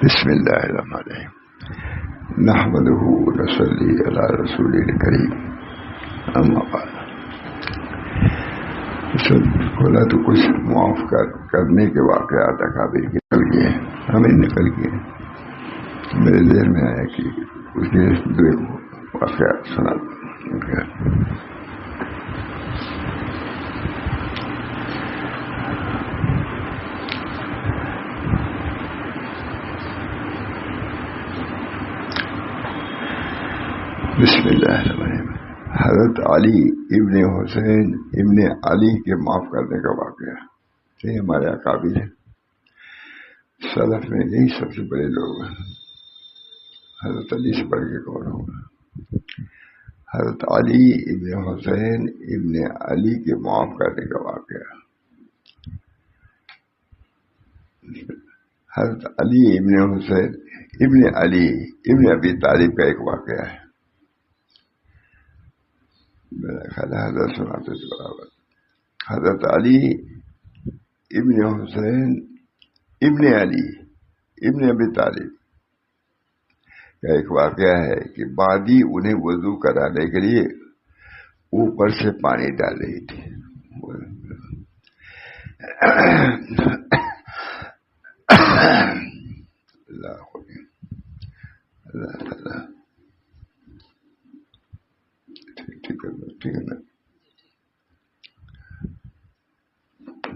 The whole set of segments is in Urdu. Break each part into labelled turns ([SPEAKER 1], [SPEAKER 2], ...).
[SPEAKER 1] بسم اللہ الرحمن الرحیم نحمدہ ونصلی علی رسول الکریم اما بعد. بولا تو کچھ معاف کرنے کے واقعات اکابر کے نکل گئے ہیں، ہمیں نکل گئے ہیں. میرے ذہن میں آیا کہ اس کے دو واقعات سنا دوں. بسم اللہ الرحمن الرحیم. حضرت علی ابن حسین ابن علی کے معاف کرنے کا واقعہ. یہ ہمارے اکابر ہیں، سلف میں یہی سب سے بڑے لوگ ہیں. حضرت علی سے بڑھ کے کون ہوگا؟ حضرت علی ابن حسین ابن علی کے معاف کرنے کا واقعہ. حضرت علی ابن حسین ابن علی ابن ابی طالب کا ایک واقعہ ہے. میرا خیال ہے حضرت سناتے تھے برابر. حضرت علی ابن حسین ابن علی ابن ابی طالب کا ایک واقعہ ہے کہ بادی انہیں وضو کرانے کے لیے اوپر سے پانی ڈال رہی تھی. اللہ ٹھیک ہے نا.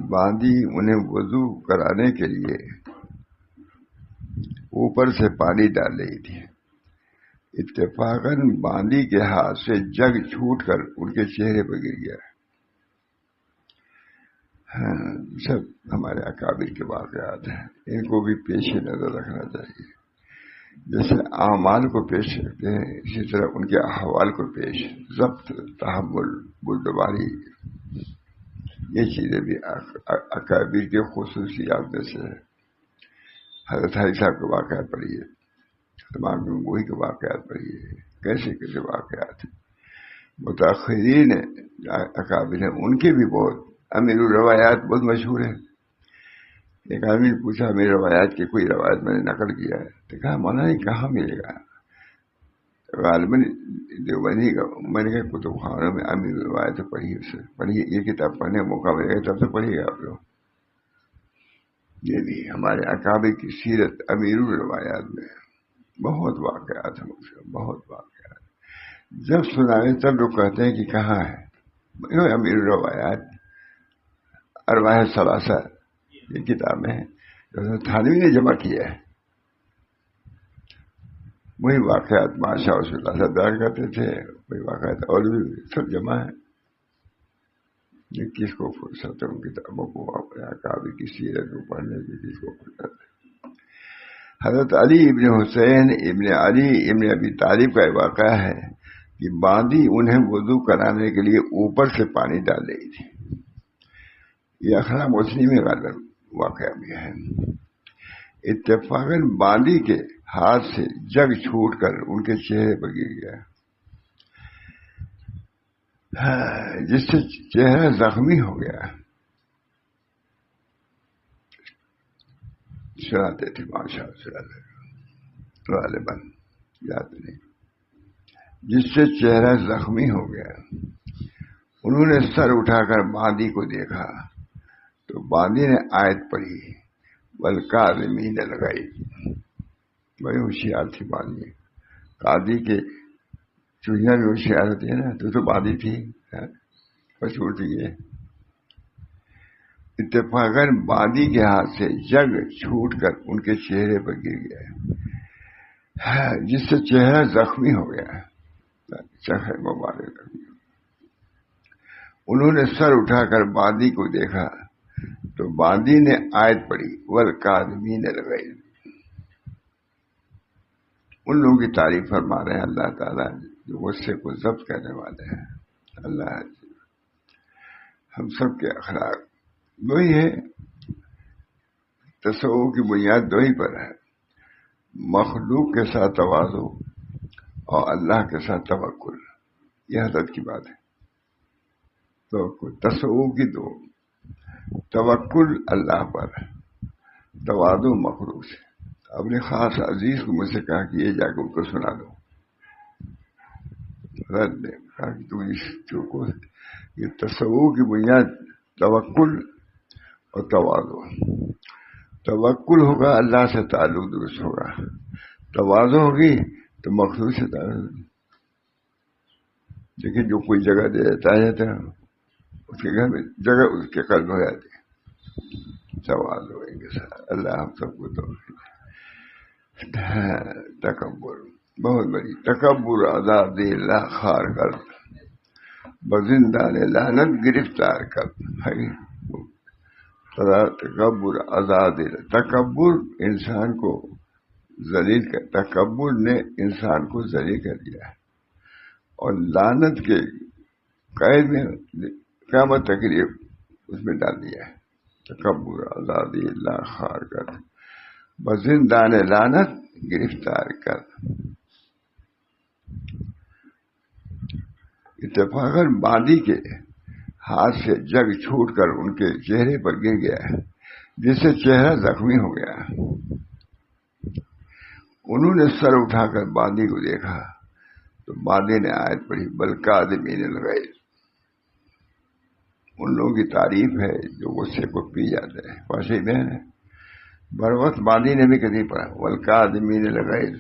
[SPEAKER 1] باندی انہیں وضو کرانے کے لیے اوپر سے پانی ڈال رہی تھی. اتفاقاً باندی کے ہاتھ سے جگ چھوٹ کر ان کے چہرے پر گر گیا. سب ہمارے اکابر کے واقعات ہیں، ان کو بھی پیش نظر رکھنا چاہیے. جیسے اعمال کو پیش کرتے ہیں اسی طرح ان کے احوال کو پیش، ضبط، تحمل، بردباری، یہ چیزیں بھی اکابر کے خصوصیات میں سے ہے. حضرت علی صاحب کے واقعات پڑھیے، تمام گنگوئی کے واقعات پڑھیے، کیسے کیسے واقعات ہیں. متاخرین اکابر ہیں، ان کے بھی بہت امیر الروایات بہت مشہور ہیں. ایک آدمی نے پوچھا میری روایات کی کوئی روایت میں نے نقل کیا ہے، تو کہا مولانا کہاں ملے گا؟ غالباً دیوبندی کا. میں نے کہا کتب خانوں میں امیر روایت پڑھی، اسے پڑھیے، یہ کتاب پڑھنے کا موقع ملے گا تب سے پڑھیے گا آپ لوگ. یہ بھی ہمارے اکابر کی سیرت امیر الروایات میں بہت واقعات ہیں، بہت واقعات. جب سنائے تب لوگ کہتے ہیں کہ کہاں ہے امیر الروایات. ارواح ثلاثہ یہ کتابیں ہیں، تھانوی نے جمع کیا ہے. وہی واقعات ماشاء اللہ سے بیان کرتے تھے، وہی واقعات اور بھی سب جمع ہے. یہ کس کو فرصت ہے ان کتابوں کو اپنے اکابر کی سیرت کو پڑھنے کی، کس کو فرصت ہے؟ حضرت علی ابن حسین ابن علی ابن ابی طالب کا ایک واقعہ ہے کہ باندی انہیں وضو کرانے کے لیے اوپر سے پانی ڈال رہی تھی. یہ اخراج مسلم میں غالب واقعہ بھی ہے. اتفاقاً باندی کے ہاتھ سے جگ چھوٹ کر ان کے چہرے پر گر گیا، جس سے چہرہ زخمی ہو گیا. سناتے تھے ماشاء اللہ غالباً یاد نہیں. جس سے چہرہ زخمی ہو گیا. انہوں نے سر اٹھا کر باندی کو دیکھا تو باندی نے آیت پڑھی، والکاظمین الغیظ. بڑی ہوشیار تھی باندی. قاضی کے چڑیاں بھی ہوشیار ہوتی ہے نا، تو باندی تھی بس چھوٹ گئی. اتفاقاً باندی کے ہاتھ سے جگ چھوٹ کر ان کے چہرے پر گر گیا، جس سے چہرہ زخمی ہو گیا. چہرہ مبارک. انہوں نے سر اٹھا کر باندی کو دیکھا تو باندی نے آیت پڑھی، والکاظمین الغیظ. ان لوگوں کی تعریف فرما رہے ہیں اللہ تعالیٰ جو غصے کو ضبط کرنے والے ہیں. اللہ ہم سب کے اخلاق دو ہی ہے. تصوف کی بنیاد دو ہی پر ہے، مخلوق کے ساتھ تواضع اور اللہ کے ساتھ توکل. یہ حضرت کی بات ہے. توکل تصوف کی دو، توکل اللہ پر، تواضع مخلوق سے. اپنے خاص عزیز کو مجھ سے کہا کہ یہ جا کے ان کو سنا دو. حضرت نے کہا کہ تم اس کو یہ تصور کی بنیاد توکل اور تواضع. توکل ہوگا اللہ سے تعلق درست ہوگا, تواضع ہوگی تو مخلوق سے تعلق. لیکن جو کوئی جگہ دے دیتا ہے اس کے گھر میں جگہ اس کے قلب ہو جاتی ہے. تواضع ہوئیں گے سر. اللہ ہم سب کو توفیق. تکبر بہت بڑی. تکبر عذاب اللہ خار کر بزندان لعنت گرفتار کر. تکبر عذاب. تکبر انسان کو ذلیل کر. تکبر نے انسان کو ذلیل کر دیا ہے اور لعنت کے قید میں قیامت تک اس میں ڈال دیا ہے. تکبر عذاب اللہ خار کر بزندان لعنت گرفتار کر. اتفاقاً باندی کے ہاتھ سے جگ چھوٹ کر ان کے چہرے پر گر گیا ہے, جس سے چہرہ زخمی ہو گیا. انہوں نے سر اٹھا کر باندی کو دیکھا تو باندی نے آیت پڑھی بلکاظمین الغیظ. ان لوگوں کی تعریف ہے جو غصے کو پی جاتے ہیں. ویسے میں بر وقت باندی نے بھی کبھی پڑھا والکاظمین الغیظ.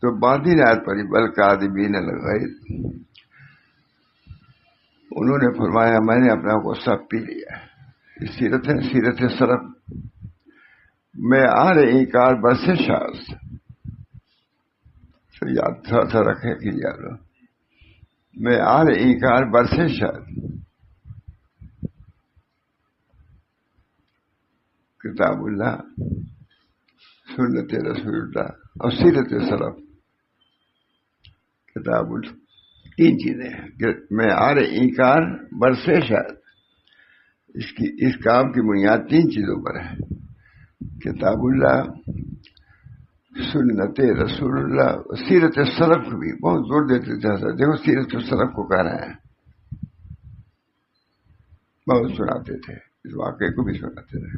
[SPEAKER 1] تو باندی نے آیت پڑھی والکاظمین الغیظ. انہوں نے فرمایا میں نے اپنا غصہ پی لیا. سیرت ہے, سیرت سلف. میں آ رہی کار برس شاز. یاد تھوڑا سا رکھے کہ یاد ہو. میں آ رہی کار برس شاز. کتاب اللہ, سنت رسول اللہ اور سیرت سلف. کتاب تین چیزیں ہیں. میں آ رہی کار برس شاز. اس کام کی بنیاد تین چیزوں پر ہے. کتاب اللہ, سنت رسول اللہ, سیرت سلف کو بھی بہت زور دیتے تھے. دیکھو سیرت سلف کو کہہ رہے ہیں, بہت سناتے تھے, اس واقعے کو بھی سناتے تھے.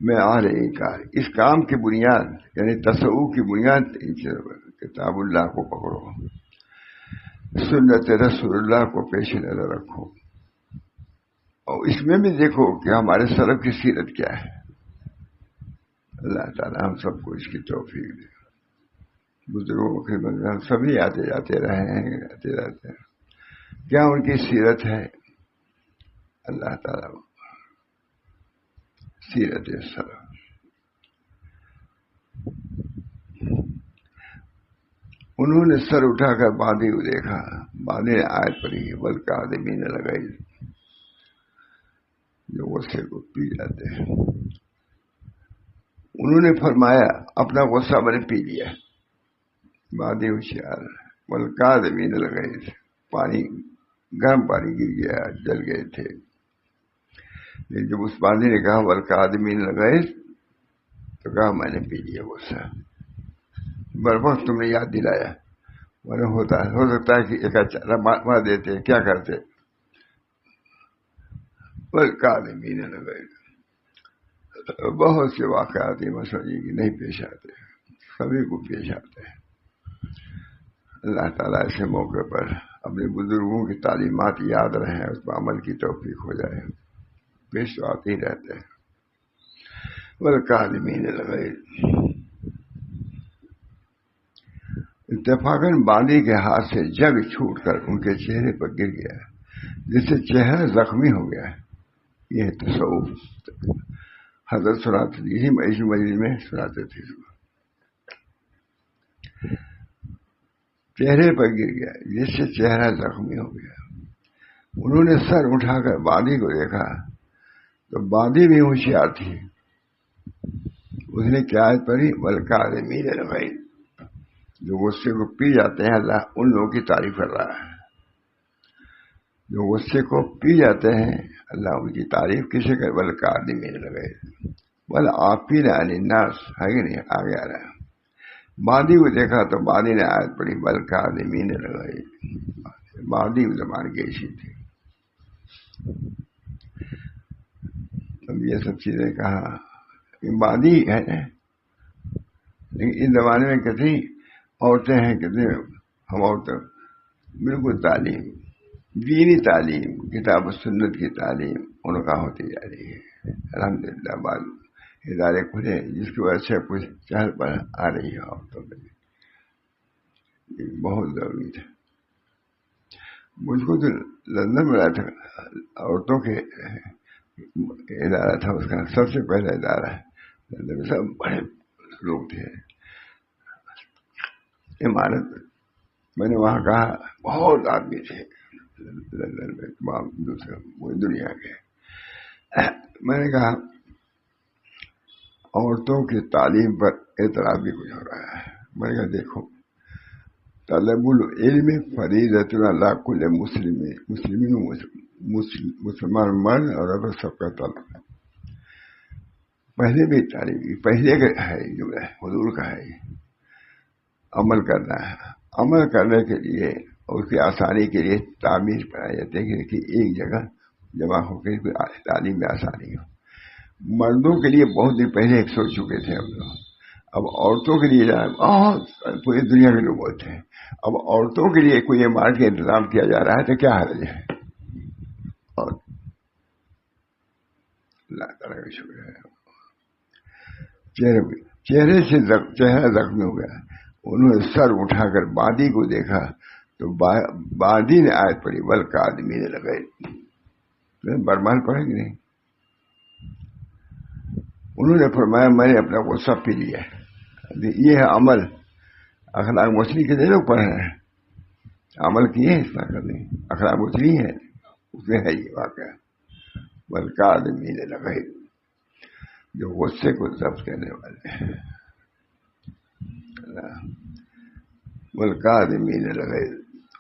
[SPEAKER 1] میں آ رہی کار, اس کام کی بنیاد یعنی تصوف کی بنیاد کتاب اللہ کو پکڑو, سنت رسول اللہ کو پیش نظر رکھو, اور اس میں بھی دیکھو کہ ہمارے سلف کی سیرت کیا ہے. اللہ تعالیٰ ہم سب کو اس کی توفیق دے. بزرگوں کے ہم سبھی آتے جاتے رہے ہیں, آتے رہتے ہیں. کیا ان کی سیرت ہے؟ اللہ تعالیٰ سیرت سلف. انہوں نے سر اٹھا کر باندی کو دیکھا. باندی نے آیت پڑھی والکاظمین الغیظ, جو غصے کو پی جاتے ہیں. انہوں نے فرمایا اپنا غصہ میں نے پی لیا. باندی ہوشیار. والکاظمین الغیظ, پانی گرم پانی گر گیا, جل گئے تھے. لیکن جب اس باندی نے کہا والکاظمین الغیظ تو کہا میں نے پی لیا غصہ. بر وقت تم نے یاد دلایا. ہو سکتا ہے کہ ایک اچھا مار دیتے, کیا کرتے. والکاظمین الغیظ. بہت سے واقعات مسئلے کی نہیں پیش آتے, سبھی کو پیش آتے ہیں. اللہ تعالیٰ ایسے موقع پر اپنے بزرگوں کی تعلیمات یاد رہیں, اس پر عمل کی توفیق ہو جائے. پیش تو آتے ہی رہتے ہیں. والکاظمین الغیظ. اتفاقاً باندی کے ہاتھ سے جگ چھوٹ کر ان کے چہرے پر گر گیا, جس سے چہرہ زخمی ہو گیا. یہ تصوف حضرت سناتے تھے, اسی مجلس میں سناتے تھے. چہرے پر گر گیا جس سے چہرہ زخمی ہو گیا. انہوں نے سر اٹھا کر باندی کو دیکھا تو باندی بھی ہوشیار تھی. اس نے کیا پڑھی والکاظمین الغیظ. جو غصے کو پی جاتے ہیں, اللہ ان لوگوں کی تعریف کر رہا ہے. جو غصے کو پی جاتے ہیں اللہ ان کی تعریف کسے کر والکاظمین الغیظ والعافین عن الناس. ہے کہ نہیں, آگے آ رہا ہے. باندی کو دیکھا تو باندی نے آیت پڑھی والکاظمین الغیظ. باندی زبان کی ایسی تھی. اب یہ سب چیزیں کہا عبادی ہے، لیکن اس زمانے میں کتنی عورتیں ہیں، کتنے ہم عورتیں بالکل تعلیم، دینی تعلیم، کتاب و سنت کی تعلیم ان کا ہوتی جا رہی ہے۔ الحمدللہ بعض ادارے کھلے جس کی وجہ سے کچھ چہل پہل آ رہی ہے عورتوں میں، یہ بہت ضروری تھا۔ مجھ کو تو لندن میں رہا تھا، عورتوں کے ادارہ تھا اس کا، سب سے پہلا ادارہ لندن میں، سب بڑے لوگ تھے، عمارت میں نے وہاں کہا بہت آدمی تھے لندن میں، تمام دوسرے پوری دنیا کے۔ میں نے کہا عورتوں کی تعلیم پر اعتراض بھی کچھ ہو رہا ہے۔ میں نے کہا دیکھو، طلب العلم فریضۃ علی کل مسلمان مرد اور عورت سب کا طلب ہے۔ پہلے بھی تعلیم کی، پہلے کا ہے جو ہے حضور کا ہے، عمل کرنا ہے، عمل کرنے کے لیے اور اس کی آسانی کے لیے تعمیر پڑھائی جاتی ہے کہ ایک جگہ جمع ہو کے تعلیم میں آسانی ہو۔ مردوں کے لیے بہت دن پہلے سوچ چکے تھے ہم لوگ، اب عورتوں کے لیے بہت پوری دنیا کے لوگ ہوتے ہیں، اب عورتوں کے لیے کوئی عمارت کا انتظام کیا جا رہا ہے تو کیا حرج ہے؟ اور اللہ تعالیٰ کا شکر ہے، چہرے سے چہرہ زخمی ہو گیا۔ انہوں نے سر اٹھا کر بادی کو دیکھا تو بادی نے آیت پڑھی والکاظمین الغیظ، برمال پڑھے گی نہیں؟ انہوں نے فرمایا میں نے اپنا غصہ پی لیا۔ یہ ہے عمل، اخلاق مسلم کے لوگ پڑھ رہے ہیں، عمل کیے اس طرح کا نہیں، اخلاق مسلم ہے اس میں ہے یہ واقعہ والکاظمین الغیظ، جو غصے کو ضبط کرنے والے ہیں۔ والکاظمین الغیظ،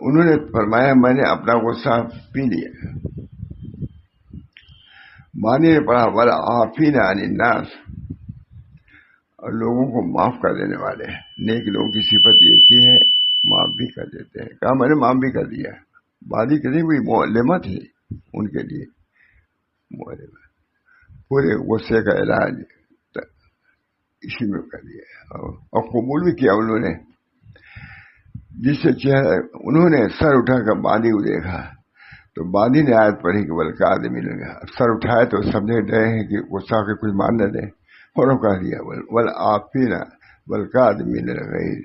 [SPEAKER 1] انہوں نے فرمایا میں نے اپنا غصہ پی لیا۔ معنی نے پڑھا والعافین عن الناس، اور لوگوں کو معاف کر دینے والے ہیں۔ نیک لوگوں کی صفت یہ کی ہے معاف بھی کر دیتے ہیں۔ کہا میں نے معاف بھی کر دیا۔ بادی کتنی بڑی معلمہ تھی ان کے لیے، معلمہ پورے غصے کا علاج اسی میں کر دیا اور قبول بھی کیا انہوں نے۔ جس سے چہرہ انہوں نے سر اٹھا کر بادی کو دیکھا تو بادی نے آیت پڑھی کہ والکاظمین الغیظ، سر اٹھائے تو سمجھے ڈرے ہیں کہ غصہ کے کچھ مان نہ دیں، اور کہہ دیا والعافین والکاظمین الغیظ،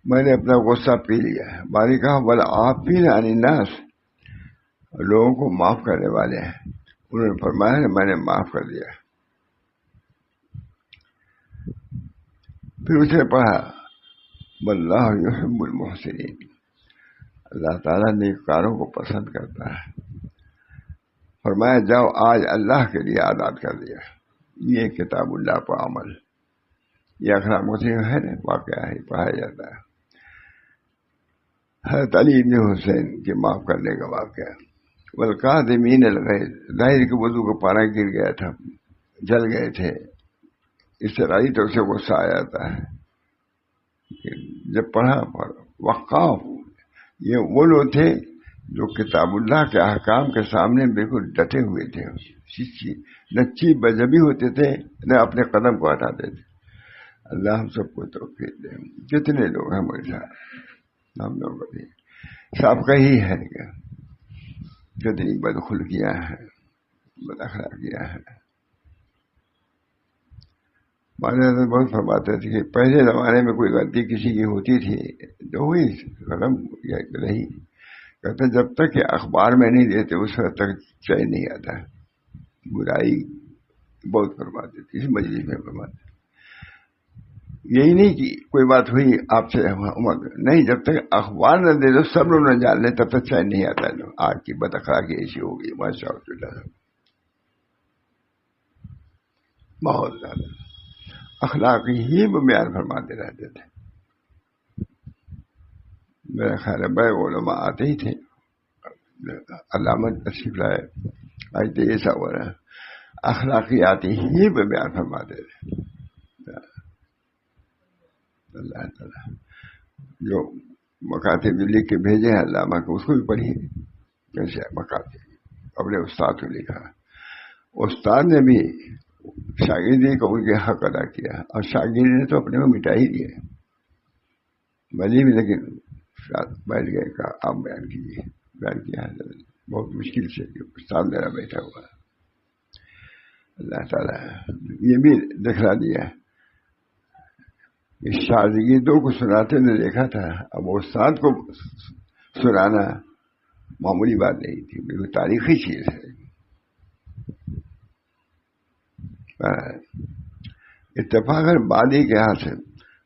[SPEAKER 1] میں نے اپنا غصہ پی لیا۔ بادی کہا والعافین عن الناس، لوگوں کو معاف کرنے والے ہیں۔ انہوں نے فرمایا میں نے معاف کر دیا۔ پھر اس نے پڑھا واللہ یحب المحسنین، اللہ تعالیٰ نیکوکاروں کو پسند کرتا ہے۔ فرمایا جاؤ آج اللہ کے لیے آزاد کر دیا۔ یہ کتاب اللہ پر عمل، یہ اخلاق مسلم ہے نا، واقعہ ہے، پڑھایا جاتا ہے۔ حضرت علی بن حسین کے معاف کرنے کا واقعہ۔ والکاظمین الغیظ، ظاہر کے وضو کا پارا گر گیا تھا، جل گئے تھے، اس سے رائی تو اسے غصہ آ جاتا ہے۔ جب پڑھا وقاف، یہ وہ لوگ تھے جو کتاب اللہ کے احکام کے سامنے بالکل ڈٹے ہوئے تھے، نہ چیز بجبی ہوتے تھے نہ اپنے قدم کو ہٹاتے تھے۔ اللہ ہم سب کو توفیق دے۔ کتنے لوگ ہیں ہمارے ساتھ، ہم لوگ بھی سب کا ہی ہے کیا، کتنی بدخلقیاں ہیں، بد اخلاقیاں ہیں۔ ہمارے حضرت بہت فرماتے تھے کہ پہلے زمانے میں کوئی غلطی کسی کی ہوتی تھی تو ہوئی ختم رہی، کہتے جب تک کہ اخبار میں نہیں دیتے اس وقت تک چین نہیں آتا ہے۔ برائی بہت فرماتے تھے، اس مجلس میں فرماتے، یہی نہیں کہ کوئی بات ہوئی آپ سے نہیں، جب تک اخبار نہ دے دو سب لوگ نہ جان لیں تب تک چین نہیں آتا ہے۔ آج کی بد اخلاقی ایسی ہوگی ماشاء اللہ، بہت زیادہ اخلاقی ہی وہ بیان فرماتے رہتے تھے۔ میرا خیال ہے بڑے علماء آتے ہی تھے، علامت تشریف لائے، آج تو ایسا ہو رہا ہے، اخلاقیاتی ہی وہ بیان فرماتے تھے۔ اللہ تعالیٰ جو مکاتب لکھ کے بھیجے ہیں علامہ کو، اس کو بھی پڑھیے کیسے مکاتب اپنے استاد کو لکھا، استاد نے بھی شاگردی کو ان کے حق ادا کیا اور شاگرد نے تو اپنے کو مٹا ہی دیے بلی بھی، لیکن بیٹھ گئے کہا آپ بیان کیجیے. بیان کیا حضرت بہت مشکل سے کہ استاد میرا بیٹھا ہوا. اللہ تعالیٰ یہ بھی دکھلا دیا کہ شاگردوں کو سناتے نے دیکھا تھا، اب استاد کو سنانا معمولی بات نہیں تھی، بالکل تاریخی چیز ہے. اتفاقاً بادی کے ہاتھ سے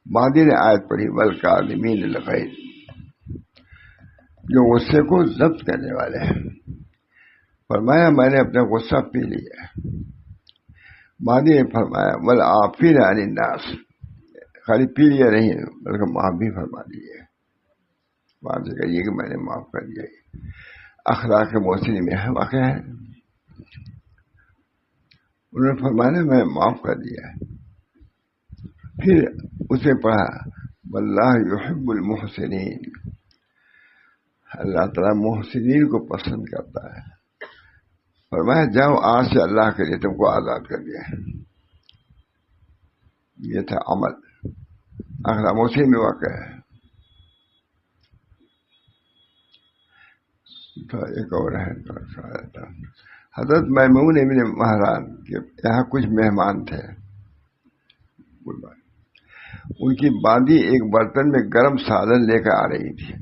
[SPEAKER 1] بادی نے آیت پڑھی والکاظمین الغیظ، جو غصے کو ضبط کرنے والے ہیں. فرمایا میں نے اپنا غصہ پی لیا. بادی نے فرمایا والعافین عن الناس، خالی پی لیا نہیں بلکہ معاف بھی فرما دیے. بات سے کہیے کہ میں نے معاف کر دیا. اخلاق محسنی میں ہے واقع ہے، انہوں نے فرمایا میں معاف کر دیا. پھر اسے پڑھا واللہ یحب المحسنین، اللہ تعالیٰ محسنین کو پسند کرتا ہے. فرمایا جاؤ آج سے اللہ کے لیے تم کو آزاد کر دیا. یہ تھا عمل، اخلاق محسن میں واقع ہے. تو ایک اور ہے حضرت میمون ابن مہران کے یہاں کچھ مہمان تھے. ان کی باندی ایک برتن میں گرم سالن لے کر آ رہی تھی.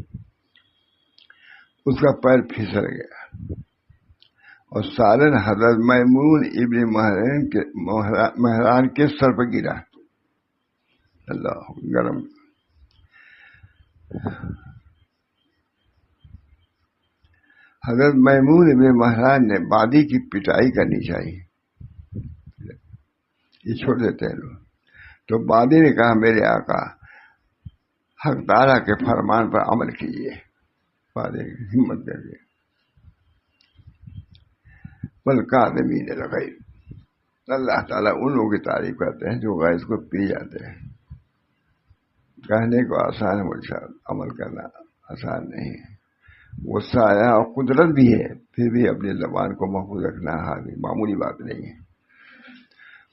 [SPEAKER 1] اس کا پیر پھسل گیا اور سالن حضرت میمون ابن مہران کے سر پر گرا. اللہ گرم. حضرت میمون ابن مہران نے بادی کی پٹائی کرنی چاہیے، یہ چھوڑ دیتے ہیں لوگ. تو بادی نے کہا میرے آقا حق تعالیٰ کے فرمان پر عمل کیجیے. بادی ہمت کر کے والکاظمین الغیظ، اللہ تعالیٰ ان لوگوں کی تعریف کرتے ہیں جو غیظ کو پی جاتے ہیں. کہنے کو آسان ہے مجھے، عمل کرنا آسان نہیں ہے. غصہ آیا اور قدرت بھی ہے، پھر بھی اپنی زبان کو محفوظ رکھنا معمولی بات نہیں ہے.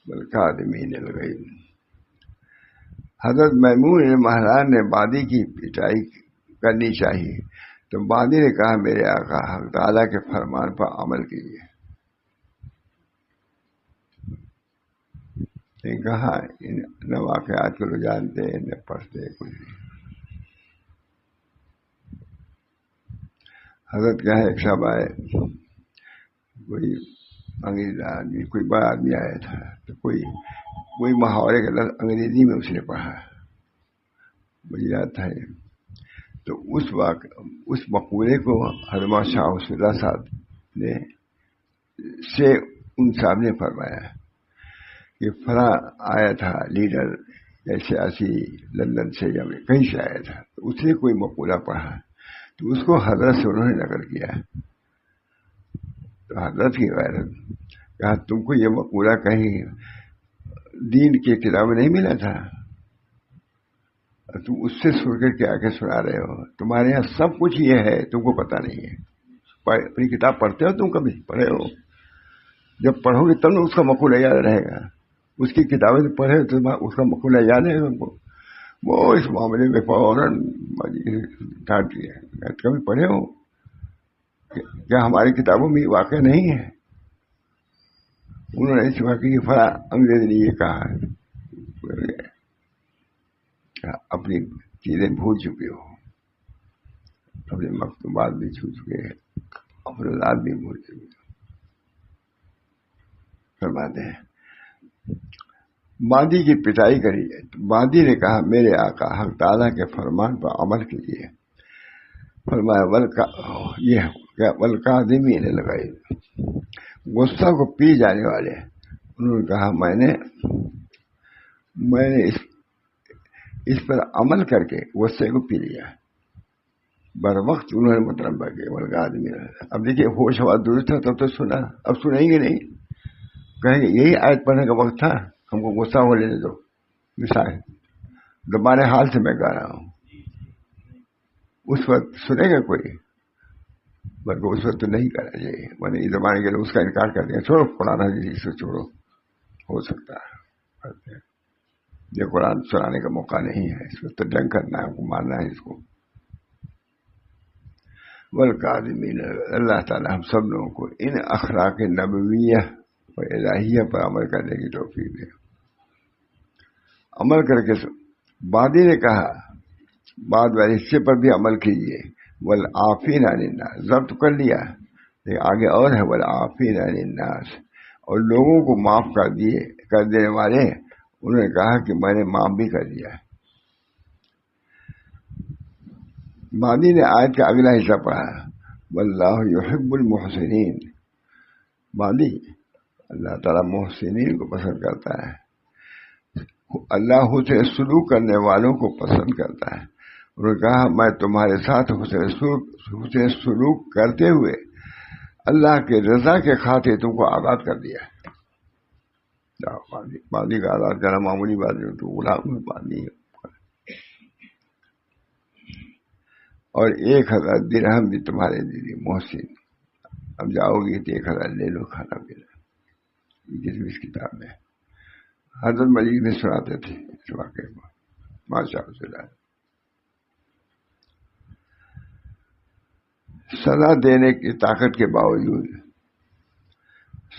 [SPEAKER 1] والکاظمین الغیظ. حضرت میمون مہران نے بادی کی پٹائی کرنی چاہیے، تو بادی نے کہا میرے آقا حق تعالیٰ کے فرمان پر عمل کیجیے. کہاں نہ واقعات کو جانتے نہ پڑھتے کچھ نہیں. حضرت کیا ہے ایک صاحب آئے، کوئی انگریز آدمی، کوئی بڑا آدمی آیا تھا، تو کوئی محاورے کا لفظ انگریزی میں اس نے پڑھا، مجھے یاد تھا. تو اس مقولے کو حضرت شاہ حسین اللہ صاحب نے سے ان صاحب نے فرمایا کہ فلاں آیا تھا لیڈر سیاسی لندن سے یا کہیں سے آیا تھا، تو اس نے کوئی مقولہ پڑھا تو اس کو حضرت سے انہوں نے نقل کیا. تو حضرت کی غیرت کہا تم کو یہ مقولہ کہیں دین کی کتاب میں نہیں ملا تھا، تم اس سے سن کر کے آگے سنا رہے ہو. تمہارے یہاں سب کچھ یہ ہے، تم کو پتہ نہیں ہے. اپنی کتاب پڑھتے ہو؟ تم کبھی پڑھے ہو؟ جب پڑھو گے تب اس کا مقولہ یاد رہے گا. اس کی کتابیں تو پڑھے تو اس کا مقولہ یاد ہے تم کو. وہ اس معاملے میں فوراً ڈانٹ دیا. کبھی پڑھے ہو؟ کیا ہماری کتابوں میں واقع نہیں ہے؟ انہوں نے اس واقعے کی فلاں انگریز نے یہ کہا ہے. اپنی چیزیں بھول چکے ہو، اپنے مکتوبات بھی چھو چکے ہیں، اپنے ذات بھی بھول چکے ہو. فرماتے ہیں بادی کی پٹائی کری ہے. بادی نے کہا میرے آقا حق تعالیٰ کے فرمان پر عمل کیجیے. فرمایا والکاظمین الغیظ، غصہ کو پی جانے والے. انہوں نے کہا میں نے اس پر عمل کر کے غصے کو پی لیا. بر وقت انہوں نے مطلب کہ والکاظمین. اب دیکھیے ہوش ہوا درست تھا تب تو سنا، اب سنیں گے نہیں، کہیں گے یہی آیت پڑھنے کا وقت تھا، ہم کو غصہ ہو لینے دو. مثال زبان حال سے میں کہہ رہا ہوں، اس وقت سنے گا کوئی؟ بلکہ اس وقت تو نہیں کرنا چاہیے، ورنہ اس زمانے کے لوگ اس کا انکار کر دیں، چھوڑو قرآن حدیث سے چھوڑو، ہو سکتا ہے یہ قرآن سنانے کا موقع نہیں ہے، اس وقت تو جنگ کرنا ہے، مارنا ہے اس کو۔ والکاظمین، اللہ تعالیٰ ہم سب لوگوں کو ان اخلاق نبویہ اور الہیہ پر عمل کرنے کی توفیق دے، عمل کر کے بعدی نے کہا بعد والے حصے پر بھی عمل کیجیے، والعافین عن الناس ضبط کر لیا، لیکن آگے اور ہے والعافین عن الناس، اور لوگوں کو معاف کر دینے والے، انہوں نے کہا کہ میں نے معاف بھی کر دیا۔ مادی نے آیت کا اگلا حصہ پڑھا واللہ یحب المحسنین، مادی اللہ تعالیٰ محسنین کو پسند کرتا ہے، اللہ حسن سلوک کرنے والوں کو پسند کرتا ہے۔ انہوں نے کہا میں تمہارے ساتھ حسن سلوک کرتے ہوئے اللہ کے رضا کے خاطر تم کو آزاد کر دیا۔ مادی کا آزاد کرنا معمولی بات نہیں، تو غلام مادی ہے۔ اور 1000 درہم بھی تمہارے لیے محسن، اب جاؤ گے تو 1000 لے لو کھانا پینا، اس کتاب میں حضرت مجید میں سناتے تھے اس واقعے کو، ماشاء اللہ۔ سزا دینے کی طاقت کے باوجود،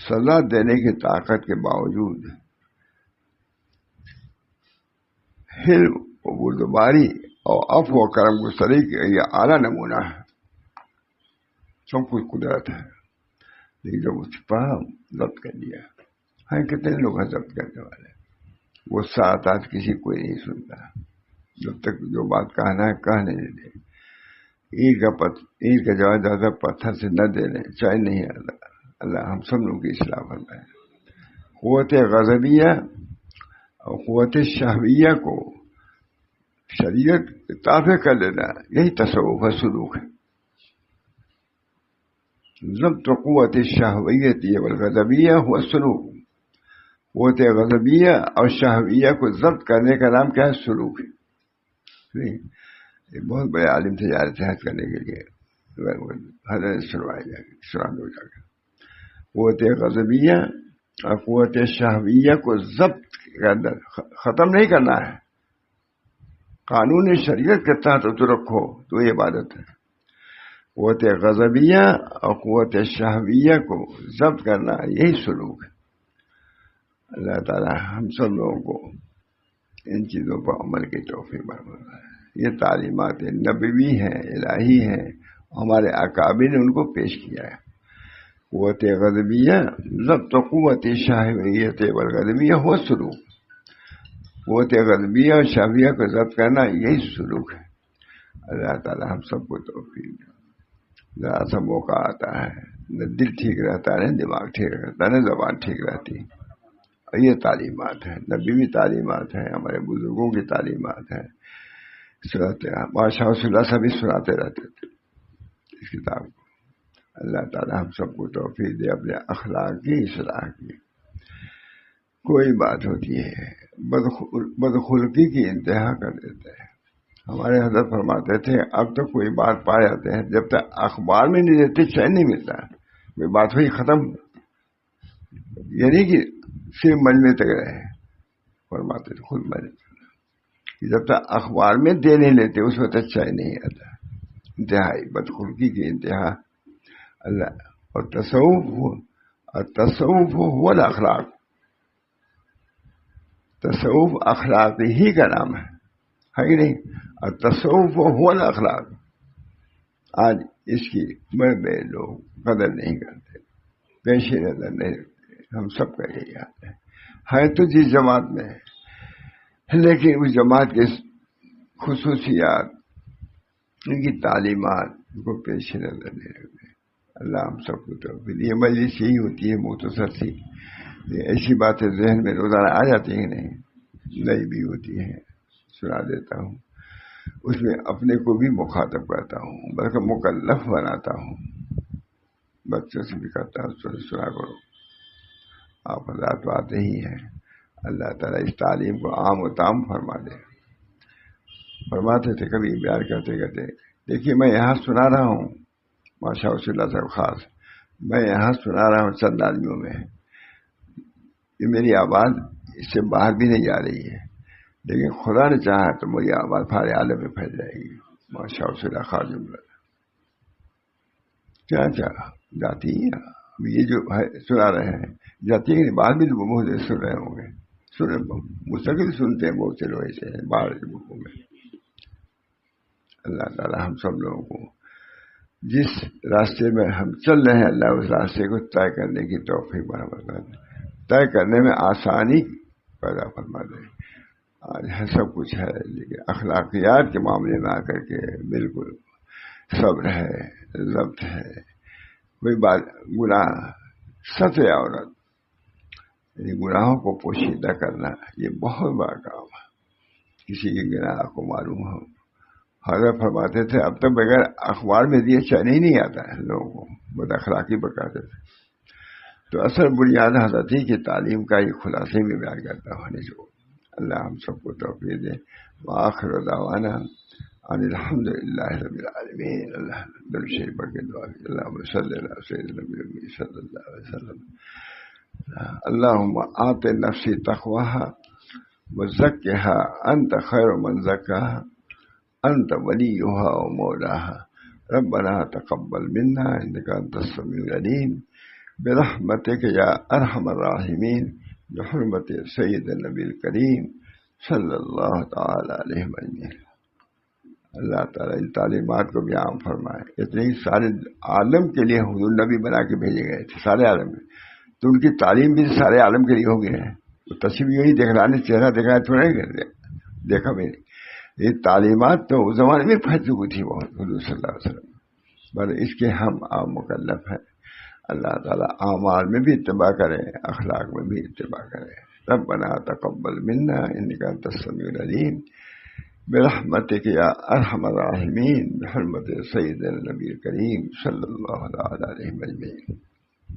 [SPEAKER 1] سزا دینے کی طاقت کے باوجود حلم و بردباری اور عفو و کرم گزاری کا یہ اعلیٰ نمونہ ہے۔ سب کچھ قدرت ہے، لیکن جب اس پر ضبط کر دیا، ہاں کتنے لوگ ہیں ضبط کرنے والے، وہ ساتھ کسی کوئی نہیں سنتا، جب تک جو بات کہنا ہے کہنے دیتے، اینٹ کا جواب زیادہ پتھر سے نہ دینے چاہے نہیں آتا۔ اللہ ہم سب لوگوں کی اصلاح فرمائے۔ قوت غضبیہ اور قوت شہویہ کو شریعت تابع کر لینا، یہی تصوف ہے، سلوک ہے۔ ضبط قوت شہویت والغضبیہ ہوا سلوک، قوت غضبیہ اور شہویہ کو ضبط کرنے کا نام کیا ہے؟ سلوک ہے۔ ایک بہت بڑے عالم تھے جا رہے تھے حج کرنے کے لیے، حضرت سنا دو جا کر قوت غضبیہ اور قوت شہویہ کو ضبط کرنا، ختم نہیں کرنا ہے، قانون شریعت کے تحت تو رکھو تو یہ عبادت ہے۔ قوت غضبیہ اور قوت شہویہ کو ضبط کرنا یہی سلوک ہے۔ اللہ تعالی ہم سب لوگوں کو ان چیزوں پر عمل کی توفیق فرمائے۔ یہ تعلیمات نبوی ہیں، الہی ہیں، ہمارے اکابر نے ان کو پیش کیا ہے۔ قوت غضبیہ ضبط قوت شہویت والغضبیہ ہو سلوک، قوت غضبیہ اور شہویہ کو ضبط کرنا یہی سلوک ہے۔ اللہ تعالی ہم سب کو توفیق دے۔ ذرا سا موقع آتا ہے نہ دل ٹھیک رہتا ہے، نہ دماغ ٹھیک رہتا ہے، نہ زبان ٹھیک رہتی، اور یہ تعلیمات ہیں، نبوی تعلیمات ہیں، ہمارے بزرگوں کی تعلیمات ہیں، سناتے ہیں، ماشاء اللہ سبھی سناتے رہتے تھے اس کتاب کو۔ اللہ تعالی ہم سب کو توفیق دے اپنے اخلاق کی اصلاح کی۔ کوئی بات ہوتی ہے بدخلقی کی انتہا کر دیتے ہیں۔ ہمارے حضرت فرماتے تھے اب تک کوئی بات پا جاتے ہیں، جب تک اخبار میں نہیں دیتے چین نہیں ملتا، کوئی بات ہوئی ختم، یعنی کہ صرف مجمع تک رہے۔ فرماتے تھے خود میں جب تک اخبار میں دے نہیں لیتے اس وقت اچھا ہی نہیں آتا، انتہائی بدخلقی کی انتہا۔ اللہ اور تصوف هو الاخلاق، تصوف اخلاق ہی کا نام ہے کہ نہیں؟ اور تصوف هو الاخلاق، آج اس کی بڑے لوگ قدر نہیں کرتے، پیش نظر نہیں رکھتے، ہم سب کا یہی حال ہے تو جس جماعت میں ہے، لیکن اس جماعت کے خصوصیات، ان کی تعلیمات کو پیش نظر نہیں رکھتے۔ اللہ ہم سب کو توفیق۔ یہ مجلس یہی ہوتی ہے مختصر سی، ایسی باتیں ذہن میں روزانہ آ جاتی ہیں، نہیں نئی بھی ہوتی ہیں، سنا دیتا ہوں، اس میں اپنے کو بھی مخاطب کرتا ہوں، بلکہ مکلف بناتا ہوں، بچوں سے بھی کرتا ہوں سنا کرو، آپ حضرات آتے ہی ہیں۔ اللہ تعالیٰ اس تعلیم کو عام و تام فرما دے۔ فرماتے تھے کبھی بیان کرتے کرتے، دیکھیے میں یہاں سنا رہا ہوں، ماشاء اللہ صاحب خاص، میں یہاں سنا رہا ہوں چند آدمیوں میں، یہ میری آواز اس سے باہر بھی نہیں جا رہی ہے، لیکن خدا نے چاہا تو میری آواز سارے عالم میں پھیل جائے گی، ماشاء اللہ خاص جملہ کیا جاتی ہیں یہ جو ہے سنا رہے ہیں، جاتی ہے بعد بھی تو بہت سن رہے ہوں گے، مستقل سنتے ہیں بہت سے لوگ ایسے ہیں باہر کے ملکوں میں۔ اللہ تعالیٰ ہم سب لوگوں کو جس راستے میں ہم چل رہے ہیں اللہ اس راستے کو طے کرنے کی توفیق برابر کر دے، طے کرنے میں آسانی پیدا فرما دے۔ آج ہے سب کچھ ہے، لیکن اخلاقیات کے معاملے میں آ کر کے بالکل صبر ہے، ضبط ہے، کوئی بات گناہ ستر عورت یعنی گناہوں کو پوشیدہ کرنا یہ بہت بڑا کام ہے، کسی کے گناہ کو معلوم ہو۔ حضرت فرماتے تھے اب تک بغیر اخبار میں دیے چین ہی نہیں آتا ہے لوگوں کو، بد اخلاقی بکاتے تھے۔ تو اصل بنیاد حضرت ہی کی تعلیم کا یہ خلاصے میں بیان کرتا ہونے جو اللہ ہم سب کو توفیق دے۔ وآخر دعوانا ان الحمد للہ رب العالمین۔ اللہ درود شریف پڑھ کے دعا کی، اللہم صلی علی سیدنا نبی صلی اللہ علیہ وسلم۔ اللہم آت نفسی تقواها وزکھا انت خیر من زکاها انت ولیها ومولاها ربنا تقبل منا انك انت السميع العليم برحمتك يا ارحم الراحمين بحرمت سید النبی الکریم صلی اللہ تعالی علیہ وسلم۔ اللہ تعالیٰ ان تعلیمات کو بھی عام فرمائے۔ اتنے ہی سارے عالم کے لیے حضور نبی بنا کے بھیجے گئے تھے، سارے عالم میں، تو ان کی تعلیم بھی سارے عالم کے لیے ہو گئی ہے۔ تو تصویر یہی دکھلانے چہرہ دکھانے تھوڑا ہی کر دیکھا میں نے، یہ تعلیمات تو اس زمانے میں پھیل چکی تھی بہت حضور صلی اللہ علیہ وسلم، پر اس کے ہم عام مکلف ہیں۔ اللہ تعالیٰ اعمال میں بھی اتباع کرے، اخلاق میں بھی اتباع کرے۔ ربنا تقبل منا انك انت السميع العليم برحمتك يا ارحم الراحمين بحرمت سید النبی الکریم صلی اللہ علیہ وسلم۔